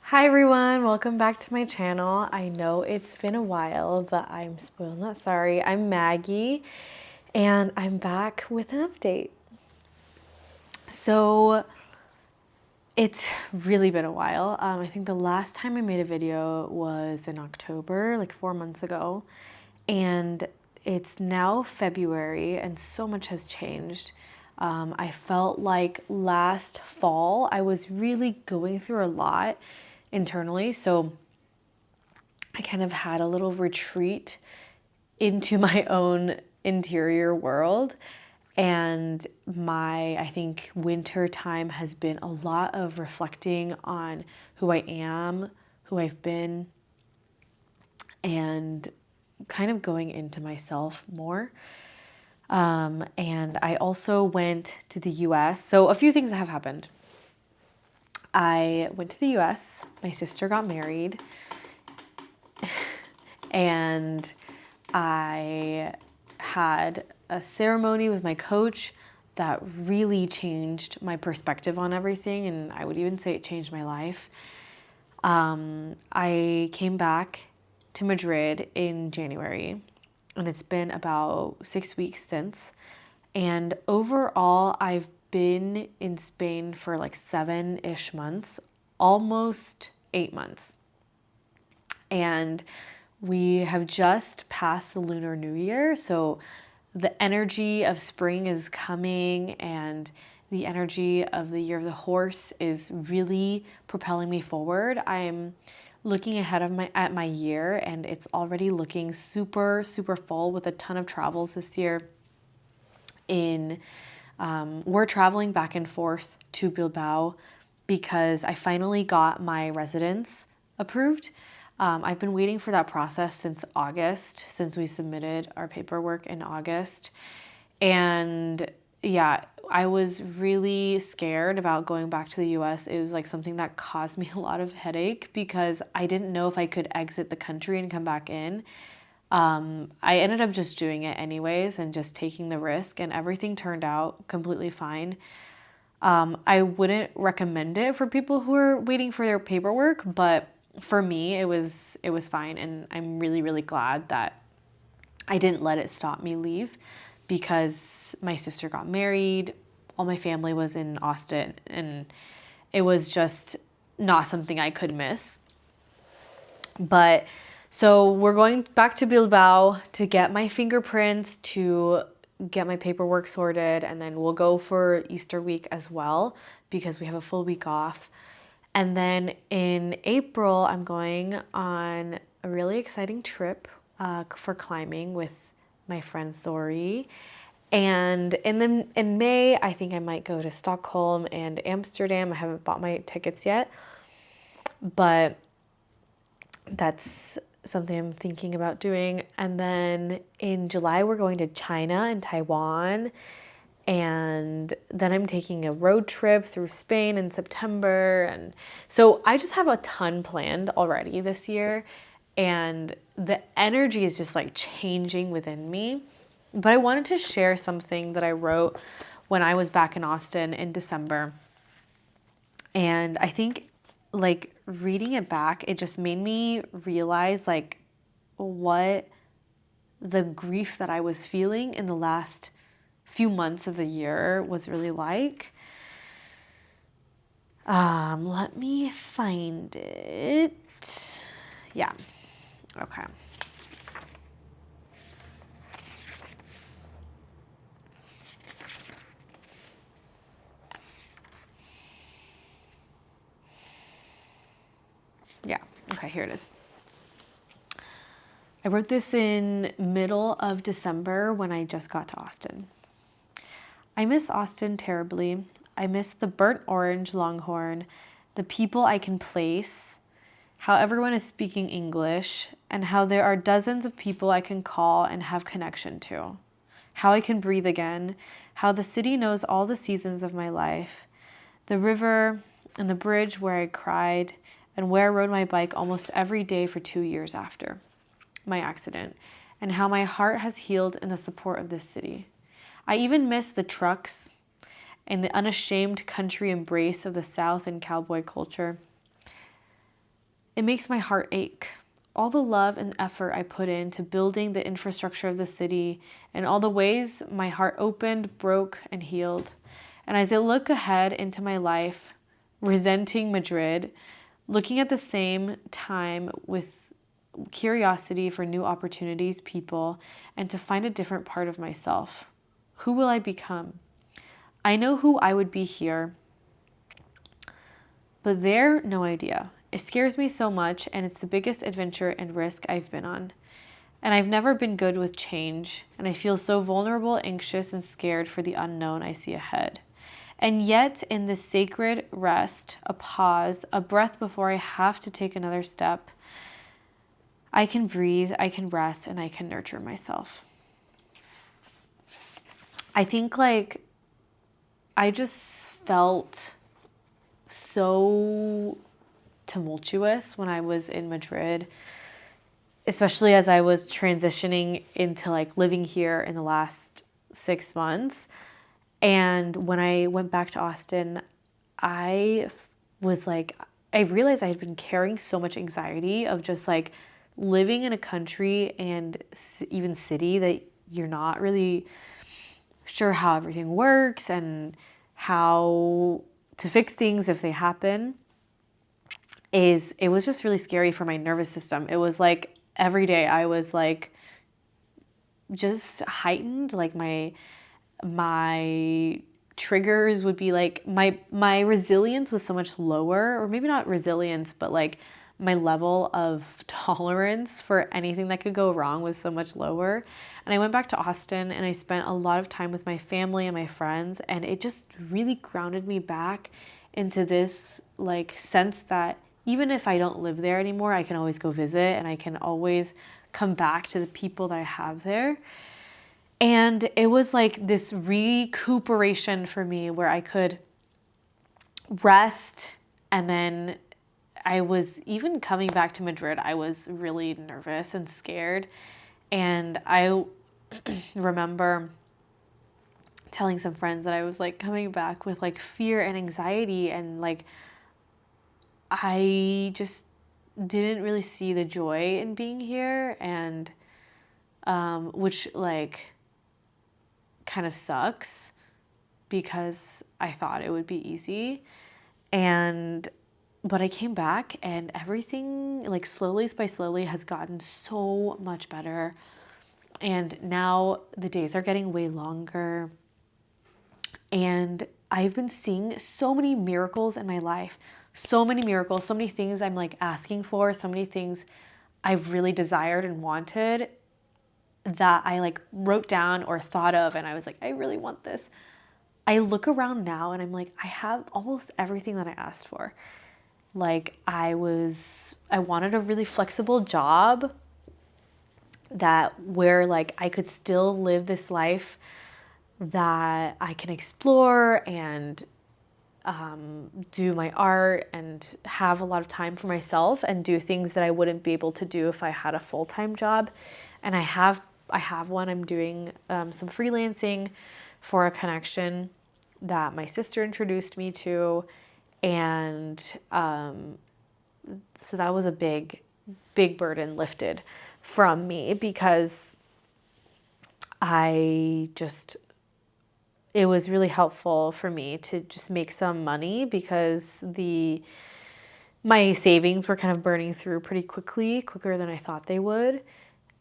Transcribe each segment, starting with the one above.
Hi everyone, welcome back to my channel. I know it's been a while, but I'm spoiled not sorry. I'm Maggie and I'm back with an update. So it's really been a while. I think the last time I made a video was in October, like 4 months ago. And it's now February and so much has changed. I felt like last fall I was really going through a lot internally. So I kind of had a little retreat into my own interior world. And I think winter time has been a lot of reflecting on who I am, who I've been, and kind of going into myself more. And I also went to the US. So a few things have happened. I went to the US, my sister got married, and I had a ceremony with my coach that really changed my perspective on everything, and I would even say it changed my life. I came back to Madrid in January, and it's been about 6 weeks since. And overall, I've been in Spain for like 7-ish months, almost 8 months. And we have just passed the Lunar New Year. So the energy of spring is coming, and the energy of the Year of the Horse is really propelling me forward. I'm looking ahead at my year, and it's already looking super, super full with a ton of travels this year. We're traveling back and forth to Bilbao because I finally got my residence approved. I've been waiting for that process since August, since we submitted our paperwork in August. And yeah, I was really scared about going back to the US. It was like something that caused me a lot of headache because I didn't know if I could exit the country and come back in. I ended up just doing it anyways and just taking the risk, and everything turned out completely fine. I wouldn't recommend it for people who are waiting for their paperwork, but for me, it was fine, and I'm really, really glad that I didn't let it stop me leave because my sister got married, all my family was in Austin, and it was just not something I could miss. But so we're going back to Bilbao to get my fingerprints, to get my paperwork sorted, and then we'll go for Easter week as well because we have a full week off. And then in April, I'm going on a really exciting trip for climbing with my friend Thori. And in May, I think I might go to Stockholm and Amsterdam. I haven't bought my tickets yet, but that's something I'm thinking about doing. And then in July, we're going to China and Taiwan. And then I'm taking a road trip through Spain in September. And so I just have a ton planned already this year. And the energy is just like changing within me. But I wanted to share something that I wrote when I was back in Austin in December. And I think like reading it back, it just made me realize like what the grief that I was feeling in the last few months of the year was really like. Let me find it. Yeah. Okay. Yeah. Okay, here it is. I wrote this in middle of December when I just got to Austin. I miss Austin terribly. I miss the burnt orange Longhorn, the people I can place, how everyone is speaking English, and how there are dozens of people I can call and have connection to. How I can breathe again, how the city knows all the seasons of my life, the river and the bridge where I cried, and where I rode my bike almost every day for 2 years after my accident, and how my heart has healed in the support of this city. I even miss the trucks and the unashamed country embrace of the South and cowboy culture. It makes my heart ache. All the love and effort I put into building the infrastructure of the city and all the ways my heart opened, broke, and healed. And as I look ahead into my life, resenting Madrid, looking at the same time with curiosity for new opportunities, people, and to find a different part of myself. Who will I become? I know who I would be here, but there, no idea. It scares me so much, and it's the biggest adventure and risk I've been on. And I've never been good with change, and I feel so vulnerable, anxious, and scared for the unknown I see ahead. And yet, in this sacred rest, a pause, a breath before I have to take another step, I can breathe, I can rest, and I can nurture myself. I think I just felt so tumultuous when I was in Madrid, especially as I was transitioning into living here in the last 6 months. And when I went back to Austin, I was I realized I had been carrying so much anxiety of just living in a country and even city that you're not really sure how everything works and how to fix things if they happen. It was just really scary for my nervous system. It was every day I was just heightened, my triggers would be my resilience was so much lower, or maybe not resilience, but my level of tolerance for anything that could go wrong was so much lower. And I went back to Austin and I spent a lot of time with my family and my friends, and it just really grounded me back into this sense that even if I don't live there anymore, I can always go visit and I can always come back to the people that I have there. And it was this recuperation for me where I could rest. And then I was even coming back to Madrid, I was really nervous and scared. And I remember telling some friends that I was coming back with fear and anxiety, and I just didn't really see the joy in being here, and which kind of sucks because I thought it would be easy. But I came back and everything slowly by slowly has gotten so much better. And now the days are getting way longer. And I've been seeing so many miracles in my life. So many miracles, so many things I'm asking for, so many things I've really desired and wanted that I wrote down or thought of, and I was I really want this. I look around now and I'm I have almost everything that I asked for. I wanted a really flexible job where I could still live this life that I can explore and do my art and have a lot of time for myself and do things that I wouldn't be able to do if I had a full-time job. And I have one. I'm doing some freelancing for a connection that my sister introduced me to. And so that was a big burden lifted from me, because it was really helpful for me to just make some money, because my savings were kind of burning through pretty quicker than I thought they would.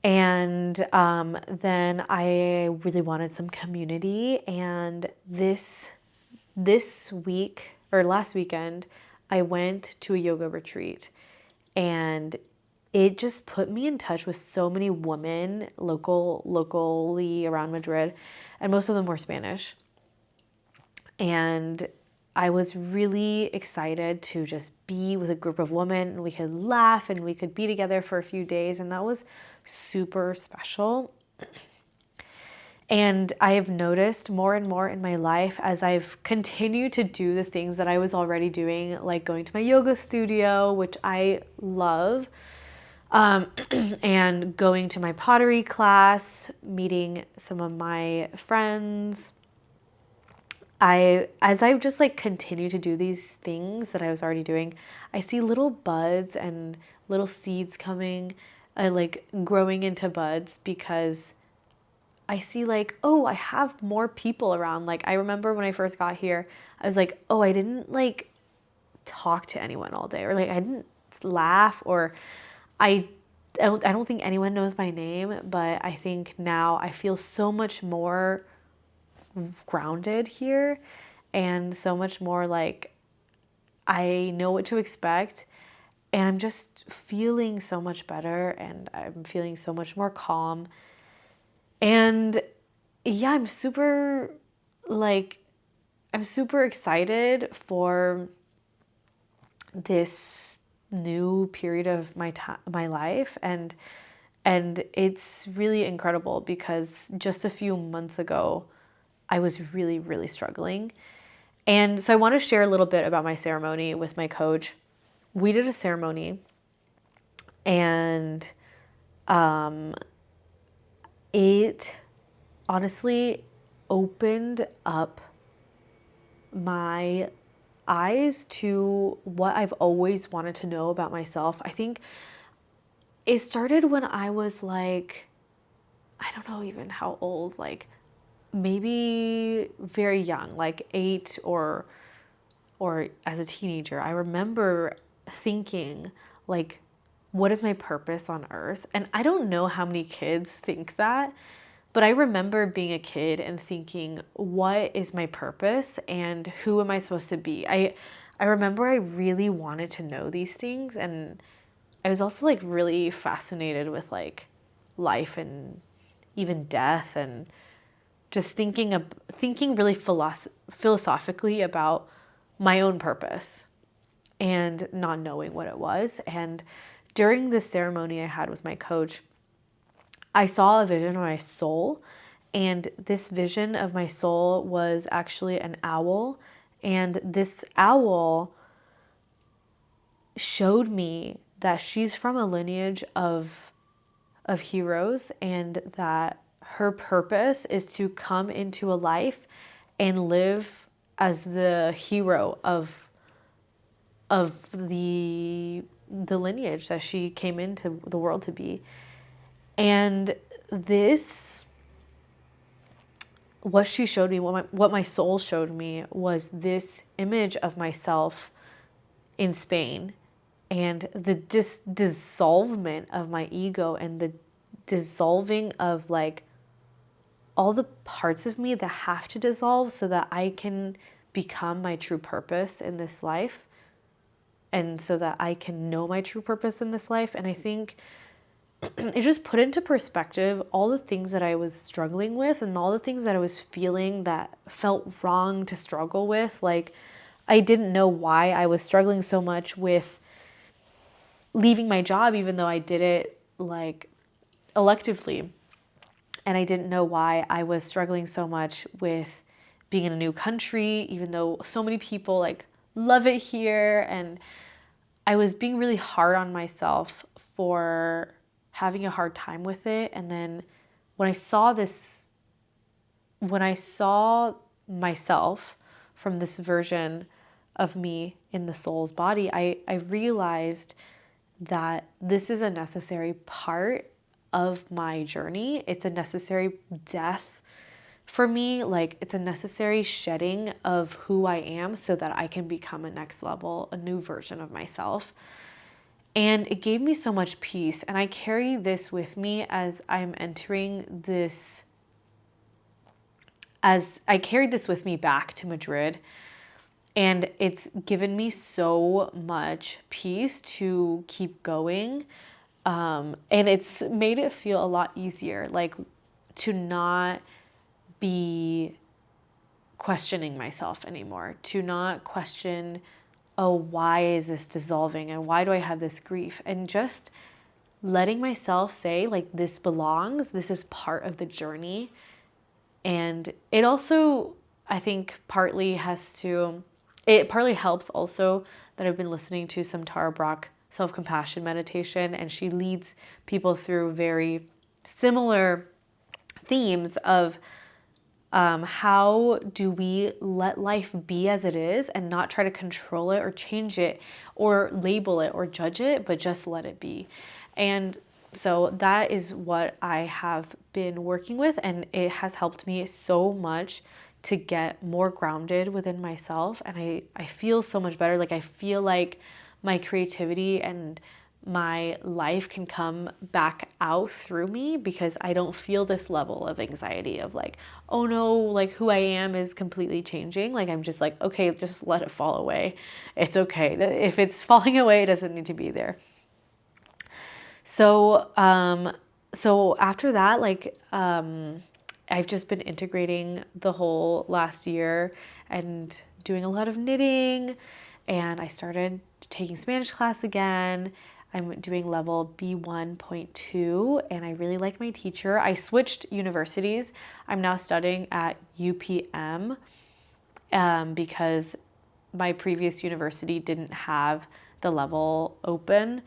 And then I really wanted some community. And this week, or last weekend, I went to a yoga retreat, and it just put me in touch with so many women locally around Madrid, and most of them were Spanish. And I was really excited to just be with a group of women, and we could laugh and we could be together for a few days, and that was super special. And I have noticed more and more in my life as I've continued to do the things that I was already doing, like going to my yoga studio, which I love, and going to my pottery class, meeting some of my friends. as I just like continue to do these things that I was already doing, I see little buds and little seeds coming, like growing into buds, because I see like, oh, I have more people around. Like, I remember when I first got here, I was like, oh, I didn't like talk to anyone all day, or like I didn't laugh, or I I don't think anyone knows my name, but I think now I feel so much more grounded here, and so much more like I know what to expect, and I'm just feeling so much better, and I'm feeling so much more calm. And yeah, like I'm super excited for this new period of my life, and it's really incredible because just a few months ago I was really struggling. And so I want to share a little bit about my ceremony with my coach. We did a ceremony, and it honestly opened up my eyes to what I've always wanted to know about myself. I think it started when I was like, I don't know even how old, like maybe very young, like 8 or as a teenager. I remember thinking like, what is my purpose on earth? And I don't know how many kids think that, but I remember being a kid and thinking, what is my purpose and who am I supposed to be? I remember I really wanted to know these things, and I was also like really fascinated with like life and even death, and just thinking really philosophically about my own purpose and not knowing what it was. And during this ceremony I had with my coach, I saw a vision of my soul, and this vision of my soul was actually an owl. And this owl showed me that she's from a lineage of heroes, and that her purpose is to come into a life and live as the hero of the lineage that she came into the world to be. And this, what she showed me, what my soul showed me, was this image of myself in Spain, and the dissolvement of my ego, and the dissolving of like all the parts of me that have to dissolve so that I can become my true purpose in this life, and so that I can know my true purpose in this life. And I think it just put into perspective all the things that I was struggling with, and all the things that I was feeling that felt wrong to struggle with. Like, I didn't know why I was struggling so much with leaving my job, even though I did it like electively. And I didn't know why I was struggling so much with being in a new country, even though so many people like love it here. And I was being really hard on myself for having a hard time with it. And then when I saw myself from this version of me in the soul's body, I realized that this is a necessary part of my journey. It's a necessary death for me. Like, it's a necessary shedding of who I am so that I can become a next level, a new version of myself. And it gave me so much peace. And I carry this with me as I'm entering this, as I carried this with me back to Madrid. And it's given me so much peace to keep going. And it's made it feel a lot easier, like to not be questioning myself anymore, to not question, oh, why is this dissolving and why do I have this grief? And just letting myself say, like, this belongs, this is part of the journey. And it also, I think, partly helps also that I've been listening to some Tara Brach self-compassion meditation, and she leads people through very similar themes of How do we let life be as it is and not try to control it or change it or label it or judge it, but just let it be? And so that is what I have been working with, and it has helped me so much to get more grounded within myself. And I feel so much better. Like, I feel like my creativity and my life can come back out through me because I don't feel this level of anxiety of like, oh no, like who I am is completely changing. Like, I'm just like, okay, just let it fall away. It's okay. If it's falling away, it doesn't need to be there. So after that, I've just been integrating the whole last year and doing a lot of knitting, and I started taking Spanish class again. I'm doing level B1.2, and I really like my teacher. I switched universities. I'm now studying at UPM because my previous university didn't have the level open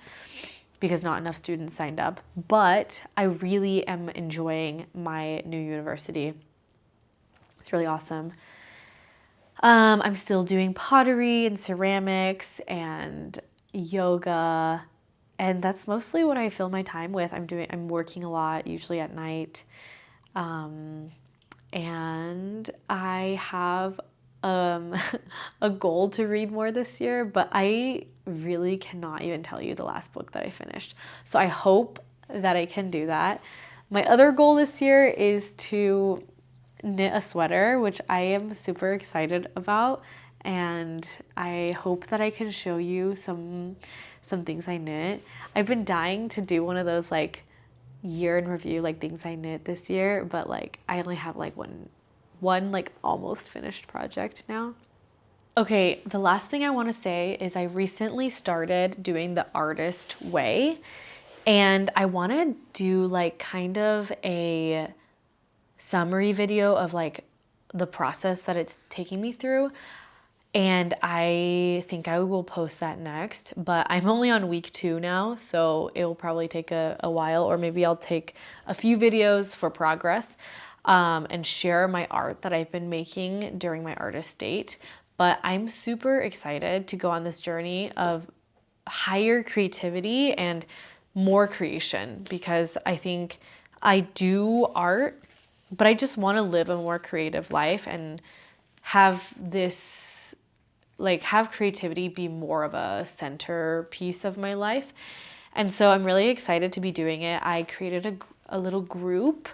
because not enough students signed up. But I really am enjoying my new university. It's really awesome. I'm still doing pottery and ceramics and yoga, and that's mostly what I fill my time with. I'm working a lot, usually at night. And I have a goal to read more this year, but I really cannot even tell you the last book that I finished. So I hope that I can do that. My other goal this year is to knit a sweater, which I am super excited about, and I hope that I can show you some things I knit. I've been dying to do one of those like year in review, like things I knit this year, but like I only have like one like almost finished project now. Okay, the last thing I want to say is I recently started doing the artist way, and I want to do like kind of a summary video of like the process that it's taking me through. And I think I will post that next, but I'm only on week 2 now, so it will probably take a while, or maybe I'll take a few videos for progress and share my art that I've been making during my artist date. But I'm super excited to go on this journey of higher creativity and more creation, because I think I do art, but I just want to live a more creative life and have this, like, have creativity be more of a centerpiece of my life. And so I'm really excited to be doing it. I created a little group,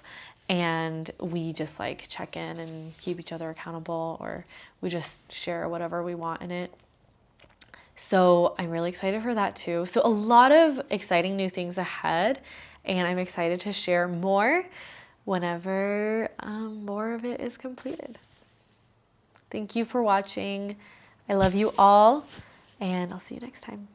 and we just like check in and keep each other accountable, or we just share whatever we want in it. So I'm really excited for that too. So a lot of exciting new things ahead, and I'm excited to share more whenever more of it is completed. Thank you for watching. I love you all, and I'll see you next time.